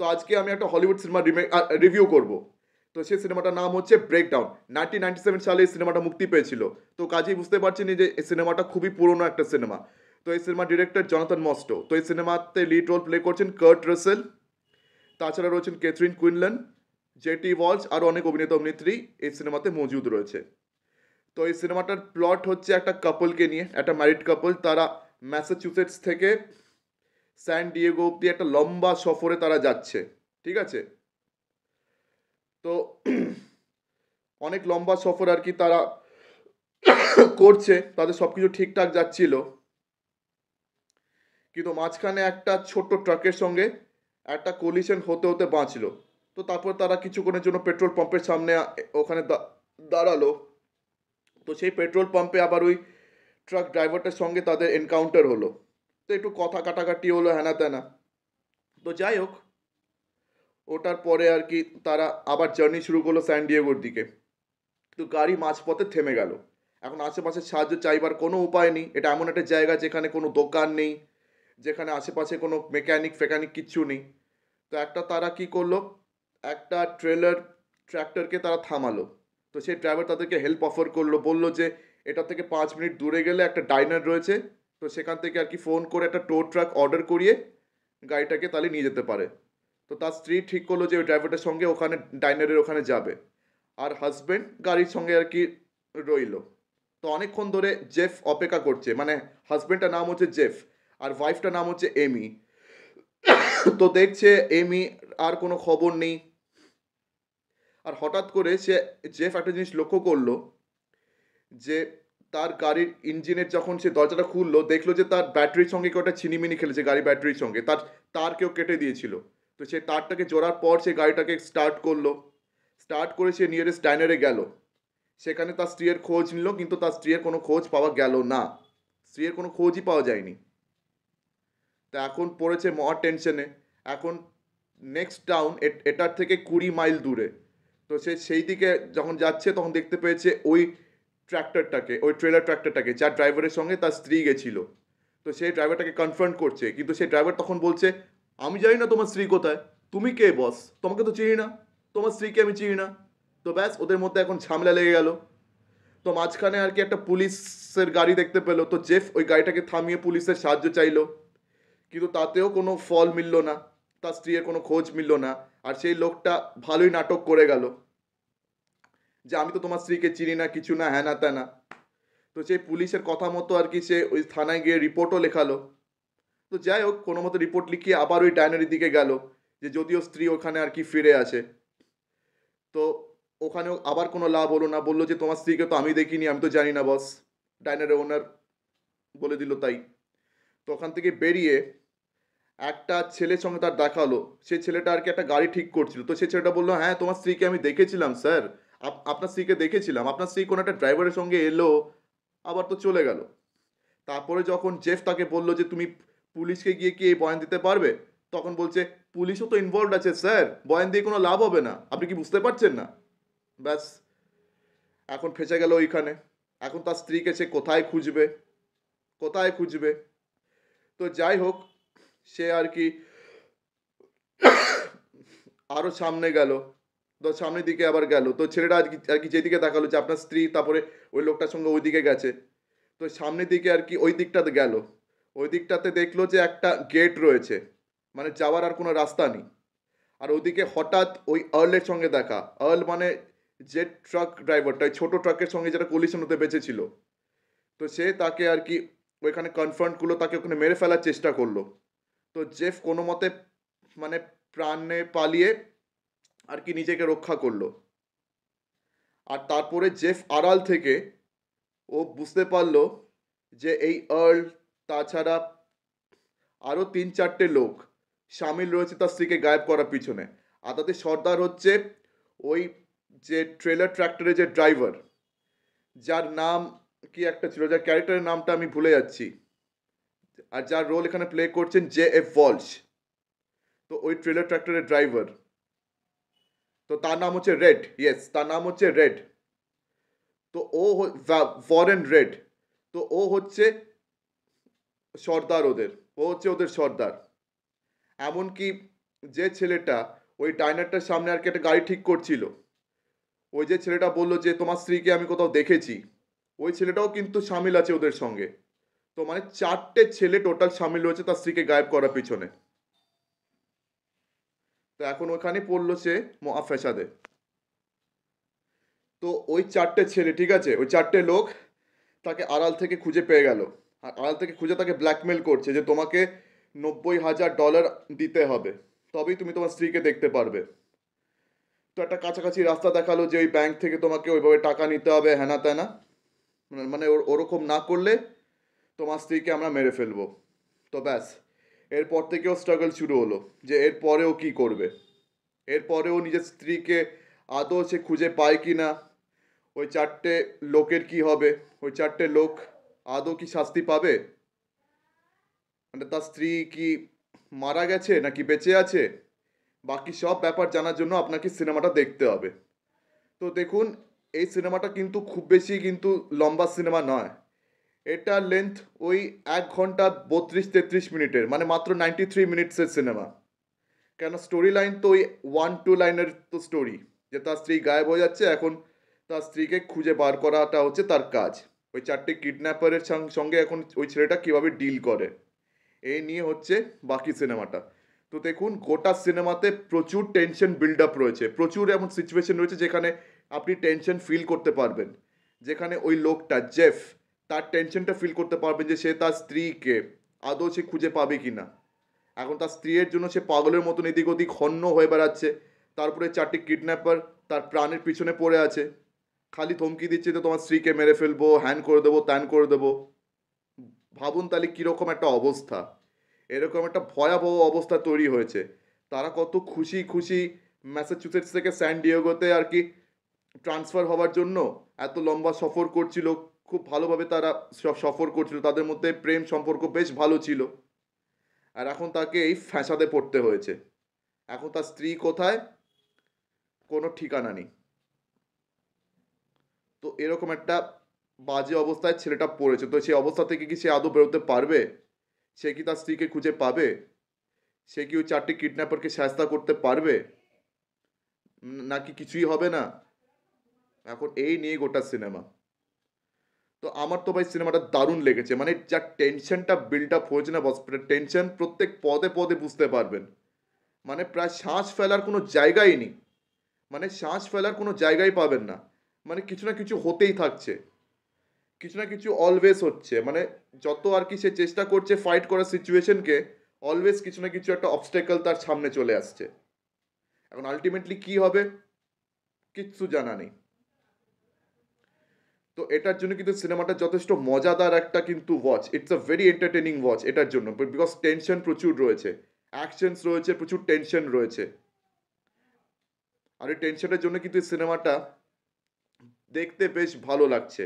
তো আজকে আমি একটা হলিউড সিনেমা রিভিউ করব। তো সেই সিনেমাটার নাম হচ্ছে ব্রেকডাউন। 1997 সালে এই সিনেমাটা মুক্তি পেয়েছিল। তো কাজেই বুঝতে পারছেন যে এই সিনেমাটা খুবই পুরনো একটা সিনেমা। তো এই সিনেমার ডিরেক্টর জনাথন মস্টো। তো এই সিনেমাতে লিড রোল প্লে করছেন কার্ট রাসেল, তাছাড়া রয়েছেন ক্যাথরিন কুইনল্যান, জেটি ওয়ালস, আরও অনেক অভিনেতা অভিনেত্রী এই সিনেমাতে মজুদ রয়েছে। তো এই সিনেমাটার প্লট হচ্ছে একটা কাপলকে নিয়ে, একটা ম্যারিড কাপল। তারা ম্যাসাচুসেটস থেকে স্যান ডিয়েগো অব্দি একটা লম্বা সফরে তারা যাচ্ছে, ঠিক আছে? তো অনেক লম্বা সফর আর কি তারা করছে, তাদের সব কিছু ঠিকঠাক যাচ্ছিল, কিন্তু মাঝখানে একটা ছোট্ট ট্রাকের সঙ্গে একটা কোলিশন হতে হতে বাঁচলো। তো তারপর তারা কিছুক্ষণের জন্য পেট্রোল পাম্পের সামনে ওখানে দাঁড়ালো। তো সেই পেট্রোল পাম্পে আবার ওই ট্রাক ড্রাইভারটার সঙ্গে তাদের এনকাউন্টার হলো। তো একটু কথা কাটাকাটি হলো, হ্যানা ত্যানা। তো যাই হোক, ওটার পরে আর কি তারা আবার জার্নি শুরু করলো স্যান ডিয়েগোর দিকে। তো গাড়ি মাঝপথে থেমে গেল। এখন আশেপাশে সাহায্য চাইবার কোনো উপায় নেই। এটা এমন একটা জায়গা যেখানে কোনো দোকান নেই, যেখানে আশেপাশে কোনো মেকানিক ফেকানিক কিচ্ছু নেই। তো একটা তারা কি করলো, একটা ট্র্যাক্টরকে তারা থামালো। তো সেই ড্রাইভার তাদেরকে হেল্প অফার করলো, বললো যে এটা থেকে 5 মিনিট দূরে গেলে একটা ডাইনার রয়েছে, তো সেখান থেকে আর কি ফোন করে একটা টো ট্রাক অর্ডার করিয়ে গাড়িটাকে তাহলে নিয়ে যেতে পারে। তো তার স্ত্রী ঠিক করলো যে ওই ড্রাইভারটার সঙ্গে ওখানে ডাইনারের ওখানে যাবে, আর হাজব্যান্ড গাড়ির সঙ্গে আর কি রইলো। তো অনেকক্ষণ ধরে জেফ অপেক্ষা করছে, মানে হাজব্যান্ডটার নাম হচ্ছে জেফ, আর ওয়াইফটার নাম হচ্ছে এমি। তো দেখছে এমি আর কোনো খবর নেই। আর হঠাৎ করে জেফ একটা জিনিস লক্ষ্য করলো যে তার গাড়ির ইঞ্জিনের যখন সে দরজাটা খুললো, দেখলো যে তার ব্যাটারির সঙ্গে কেউ একটা ছিনিমিনি খেলেছে, গাড়ি ব্যাটারির সঙ্গে তার কেউ কেটে দিয়েছিল। তো সে তারটাকে জোড়ার পর সে গাড়িটাকে স্টার্ট করলো। স্টার্ট করে সে নিয়ারেস্ট ডাইনারে গেল। সেখানে তার স্ত্রীর খোঁজ নিল, কিন্তু তার স্ত্রীর কোনো খোঁজ পাওয়া গেল না। স্ত্রীর কোনো খোঁজই পাওয়া যায়নি। তা এখন পড়েছে মহা টেনশনে। এখন নেক্সট টাউন এটার থেকে 20 মাইল দূরে। তো সে সেই দিকে যখন যাচ্ছে তখন দেখতে পেয়েছে ওই ট্র্যাক্টরটাকে, ওই ট্রেলার ট্র্যাক্টরটাকে, যার ড্রাইভারের সঙ্গে তার স্ত্রী গেছিল। তো সেই ড্রাইভারটাকে কনফ্রন্ট করছে, কিন্তু সেই ড্রাইভার তখন বলছে, আমি জানি না তোমার স্ত্রী কোথায়, তুমি কে বস, তোমাকে তো চিনি না, তোমার স্ত্রীকে আমি চিনি না। তো ব্যাস, ওদের মধ্যে এখন ঝামেলা লেগে গেল। তো মাঝখানে আর কি একটা পুলিশের গাড়ি দেখতে পেলো। তো জেফ ওই গাড়িটাকে থামিয়ে পুলিশের সাহায্য চাইলো, কিন্তু তাতেও কোনো ফল মিলল না, তার স্ত্রীর কোনো খোঁজ মিলল না। আর সেই লোকটা ভালোই নাটক করে গেল যে আমি তো তোমার স্ত্রীকে চিনি না, কিছু না, হ্যাঁ না ত্যানা। তো সেই পুলিশের কথা মতো আর কি সে ওই থানায় গিয়ে রিপোর্টও লেখালো। তো যাই হোক, কোনো মতো রিপোর্ট লিখিয়ে আবার ওই ডাইনারির দিকে গেল, যে যদিও স্ত্রী ওখানে আর কি ফিরে আসে। তো ওখানেও আবার কোনো লাভ হলো না, বললো যে তোমার স্ত্রীকে তো আমি দেখিনি, আমি তো জানি না বস, ডাইনারের ওনার বলে দিল তাই। তো ওখান থেকে বেরিয়ে একটা ছেলের সঙ্গে তার দেখা হলো। সেই ছেলেটা আর কি একটা গাড়ি ঠিক করছিল। তো সেই ছেলেটা বললো, হ্যাঁ তোমার স্ত্রীকে আমি দেখেছিলাম স্যার, আপনার স্ত্রীকে দেখেছিলাম, আপনার স্ত্রী কোনো একটা ড্রাইভারের সঙ্গে এলো, আবার তো চলে গেল। তারপরে যখন জেফ তাকে বললো যে তুমি পুলিশকে গিয়ে কি এই বয়ান দিতে পারবে, তখন বলছে পুলিশও তো ইনভলভ আছে স্যার, বয়ান দিয়ে কোনো লাভ হবে না, আপনি কি বুঝতে পারছেন না? ব্যাস, এখন ফেঁসে গেল ওইখানে। এখন তার স্ত্রীকে সে কোথায় খুঁজবে, কোথায় খুঁজবে? তো যাই হোক, সে আর কি আরো সামনে গেল। তো সামনের দিকে আবার গেল। তো ছেলেটা আর কি যেদিকে তাকালো যে আপনার স্ত্রী, তারপরে ওই লোকটার সঙ্গে ওই দিকে গেছে। তো সামনের দিকে আর কি ওই দিকটাতে গেল। ওই দিকটাতে দেখলো যে একটা গেট রয়েছে, মানে যাওয়ার আর কোনো রাস্তা নেই। আর ওইদিকে হঠাৎ ওই আর্লের সঙ্গে দেখা। আর্ল মানে যে ট্রাক ড্রাইভারটা, ওই ছোটো ট্রাকের সঙ্গে যেটা কলিশন হতে বেঁচেছিল। তো সে তাকে আর কি ওইখানে কনফ্রন্ট করলো, তাকে ওখানে মেরে ফেলার চেষ্টা করলো। তো জেফ কোনো মতে মানে প্রাণে পালিয়ে আর কি নিজেকে রক্ষা করলো। আর তারপরে জেফ আড়াল থেকে ও বুঝতে পারলো যে এই আর্ল, তাছাড়া আরও 3-4টে লোক সামিল রয়েছে তার স্ত্রীকে গায়েব করার পিছনে। আর তাদের সর্দার হচ্ছে ওই যে ট্রেলার ট্র্যাক্টরের যে ড্রাইভার, যার নাম কি একটা ছিল, যার ক্যারেক্টারের নামটা আমি ভুলে যাচ্ছি, আর যার রোল এখানে প্লে করছেন JF ওয়ালশ। তো ওই ট্রেলার ট্র্যাক্টরের ড্রাইভার, তো তার নাম হচ্ছে রেড, ইয়েস তার নাম হচ্ছে রেড। তো ওয়ারেন রেড। তো ও হচ্ছে সর্দার ওদের, ও হচ্ছে ওদের সর্দার। এমনকি যে ছেলেটা ওই ডাইনারটার সামনে আর কি একটা গাড়ি ঠিক করছিল, ওই যে ছেলেটা বললো যে তোমার স্ত্রীকে আমি কোথাও দেখেছি, ওই ছেলেটাও কিন্তু সামিল আছে ওদের সঙ্গে। তো মানে 4টে ছেলে টোটাল সামিল রয়েছে তার স্ত্রীকে গায়েব করার পিছনে। তো এখন ওখানে পড়লো সে মহা ফ্যাসাদে। তো ওই 4টে ছেলে, ঠিক আছে, ওই 4টে লোক তাকে আড়াল থেকে খুঁজে পেয়ে গেল। আর আড়াল থেকে খুঁজে তাকে ব্ল্যাকমেল করছে যে তোমাকে $90,000 দিতে হবে, তবেই তুমি তোমার স্ত্রীকে দেখতে পারবে। তো একটা কাছাকাছি রাস্তা দেখালো যে ওই ব্যাংক থেকে তোমাকে ওইভাবে টাকা নিতে হবে, হ্যানা ত্যানা, মানে ওরকম না করলে তোমার স্ত্রীকে আমরা মেরে ফেলবো। তো ব্যাস, এরপর থেকেও স্ট্রাগল শুরু হলো যে এরপরেও কি করবে। এরপরেও নিজের স্ত্রীকে আদৌ সে খুঁজে পায় কি না, ওই 4টে লোকের কি হবে, ওই 4টে লোক আদৌ কি শাস্তি পাবে, মানে তার স্ত্রী কি মারা গেছে নাকি বেঁচে আছে, বাকি সব ব্যাপার জানার জন্য আপনাকে সিনেমাটা দেখতে হবে। তো দেখুন, এই সিনেমাটা কিন্তু খুব বেশি কিন্তু লম্বা সিনেমা নয়। এটার লেন্থ ওই 1 ঘন্টা 32-33 মিনিটের, মানে মাত্র 93 মিনিটসের সিনেমা। কেন, স্টোরি লাইন তো ওই 1-2 লাইনের তো স্টোরি, যে তার স্ত্রী গায়েব হয়ে যাচ্ছে, এখন তার স্ত্রীকে খুঁজে বার করাটা হচ্ছে তার কাজ। ওই 4টে কিডন্যাপারের সঙ্গে এখন ওই ছেলেটা কীভাবে ডিল করে, এই নিয়ে হচ্ছে বাকি সিনেমাটা। তো দেখুন, গোটা সিনেমাতে প্রচুর টেনশন বিল্ড আপ রয়েছে, প্রচুর এমন সিচুয়েশন রয়েছে যেখানে আপনি টেনশন ফিল করতে পারবেন। যেখানে ওই লোকটা জেফ, তার টেনশনটা ফিল করতে পারবেন যে সে তার স্ত্রীকে আদৌ সে খুঁজে পাবে কি না। এখন তার স্ত্রীর জন্য সে পাগলের মতন এদিক ওদিক হন্য হয়ে বেড়াচ্ছে, তারপরে 4টে কিডন্যাপার তার প্রাণের পিছনে পড়ে আছে, খালি ধমকি দিচ্ছে যে তোমার স্ত্রীকে মেরে ফেলবো, হ্যান করে দেবো, ত্যান করে দেবো। ভাবুন তাহলে কীরকম একটা অবস্থা, এরকম একটা ভয়াবহ অবস্থা তৈরি হয়েছে। তারা কত খুশি খুশি ম্যাসাচুসেটস থেকে স্যান ডিয়েগোতে আর কি ট্রান্সফার হওয়ার জন্য এত লম্বা সফর করছিল, খুব ভালোভাবে তারা সব সফর করছিল, তাদের মধ্যে প্রেম সম্পর্ক বেশ ভালো ছিল। আর এখন তাকে এই ফ্যাসাদে পড়তে হয়েছে। এখন তার স্ত্রী কোথায়, কোনো ঠিকানা নেই। তো এরকম একটা বাজে অবস্থায় ছেলেটা পড়েছে। তো সেই অবস্থা থেকে কি সে আদৌ বেরোতে পারবে? সে কি তার স্ত্রীকে খুঁজে পাবে? সে কি ওই 4টে কিডন্যাপারকে শায়েস্তা করতে পারবে, নাকি কিছুই হবে না? এখন এই নিয়ে গোটা সিনেমা। তো আমার তো ভাই সিনেমাটা দারুণ লেগেছে, মানে যা টেনশনটা বিল্ড আপ হয়েছে না বস, টেনশন প্রত্যেক পদে পদে বুঝতে পারবেন। মানে প্রায় শ্বাস ফেলার কোনো জায়গাই নেই, মানে শ্বাস ফেলার কোনো জায়গাই পাবেন না। মানে কিছু না কিছু হতেই থাকছে, কিছু না কিছু অলওয়েজ হচ্ছে। মানে যত আর কি সে চেষ্টা করছে ফাইট করার সিচুয়েশনকে, অলওয়েজ কিছু না কিছু একটা অবস্টেকল তার সামনে চলে আসছে। এখন আলটিমেটলি কি হবে কিচ্ছু জানা নেই। তো এটার জন্য কিন্তু সিনেমাটা যথেষ্ট মজাদার একটা কিন্তু watch, it's a very entertaining watch এটার জন্য, বিকজ টেনশন প্রচুর রয়েছে, অ্যাকশনস রয়েছে, প্রচুর টেনশন রয়েছে। আর এই টেনশনের জন্য কিন্তু এই সিনেমাটা দেখতে বেশ ভালো লাগছে।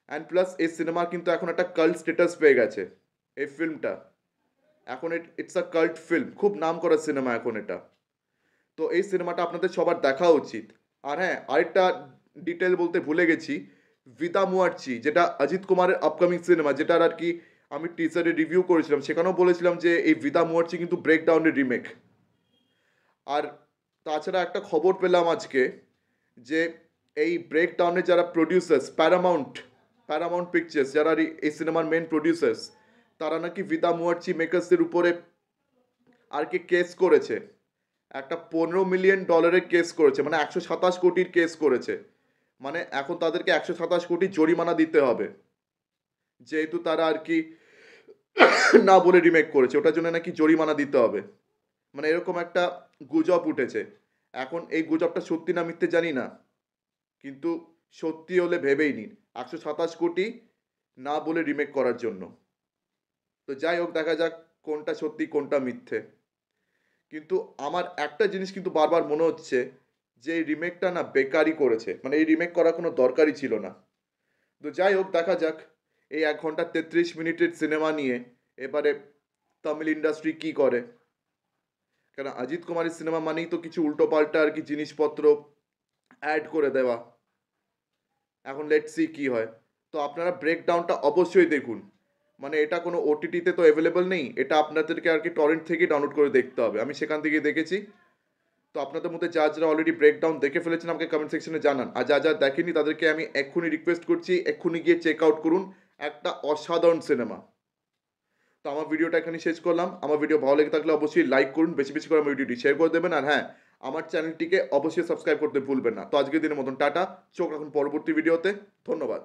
অ্যান্ড প্লাস এই সিনেমা কিন্তু এখন একটা কাল্ট স্ট্যাটাস পেয়ে গেছে এই ফিল্মটা। এখন ইটস আ কাল্ট ফিল্ম, খুব নাম করা সিনেমা এখন এটা। তো এই সিনেমাটা আপনাদের সবার দেখা উচিত। আর হ্যাঁ, আরেকটা ডিটেল বলতে ভুলে গেছি, ভিদা মুয়ার্চি, যেটা অজিত কুমারের আপকামিং সিনেমা, যেটার আর কি আমি টিজারে রিভিউ করেছিলাম, সেখানেও বলেছিলাম যে এই ভিদা মুয়ার্চি কিন্তু ব্রেকডাউনের রিমেক। আর তাছাড়া একটা খবর পেলাম আজকে যে এই ব্রেকডাউনের যারা প্রডিউসার্স, প্যারামাউন্ট পিকচার্স, যারা এই সিনেমার মেন প্রডিউসার্স, তারা নাকি ভিদা মুয়ার্চি মেকার্সের উপরে আর কি কেস করেছে। একটা $15 মিলিয়ন কেস করেছে, মানে 127 কোটির কেস করেছে। মানে এখন তাদেরকে 127 কোটি জরিমানা দিতে হবে, যেহেতু তারা আর কি না বলে রিমেক করেছে, ওটার জন্য নাকি জরিমানা দিতে হবে। মানে এরকম একটা গুজব উঠেছে। এখন এই গুজবটা সত্যি না মিথ্যে জানি না, কিন্তু সত্যি হলে ভেবেই নিন, 127 কোটি না বলে রিমেক করার জন্য। তো যাই হোক, দেখা যাক কোনটা সত্যি কোনটা মিথ্যে। কিন্তু আমার একটা জিনিস কিন্তু বারবার মনে হচ্ছে যে এই রিমেকটা না বেকারই করেছে, মানে এই রিমেক করার কোনো দরকারই ছিল না। তো যাই হোক, দেখা যাক এই 1 ঘন্টা 33 মিনিটের সিনেমা নিয়ে এবারে তামিল ইন্ডাস্ট্রি কি করে। কেন, অজিত কুমারের সিনেমা মানেই তো কিছু উল্টো পাল্টা আর কি জিনিসপত্র অ্যাড করে দেওয়া। এখন লেটস সি কি হয়। তো আপনারা ব্রেকডাউনটা অবশ্যই দেখুন, মানে এটা কোনো ওটিটিতে তো অ্যাভেলেবল নেই, এটা আপনাদেরকে আর কি টরেন্ট থেকেই ডাউনলোড করে দেখতে হবে। আমি সেখান থেকেই দেখেছি। তো আপনাদের মধ্যে যারা অলরেডি ব্রেকডাউন দেখে ফেলেছেন আমাকে কমেন্ট সেকশনে জানান, আর যা দেখেনি তাদেরকে আমি এক্ষুনি রিকোয়েস্ট করছি এক্ষুনি গিয়ে চেক আউট করুন, একটা অসাধারণ সিনেমা। তো আমার ভিডিওটা এখানে শেষ করলাম। আমার ভিডিও ভালো লেগে থাকলে অবশ্যই লাইক করুন, বেশি বেশি করে আমার ভিডিওটি শেয়ার করে দেবেন, আর হ্যাঁ, আমার চ্যানেলটিকে অবশ্যই সাবস্ক্রাইব করতে ভুলবেন না। তো আজকের দিনের মতন টাটা, চোখ রাখুন পরবর্তী ভিডিওতে। ধন্যবাদ।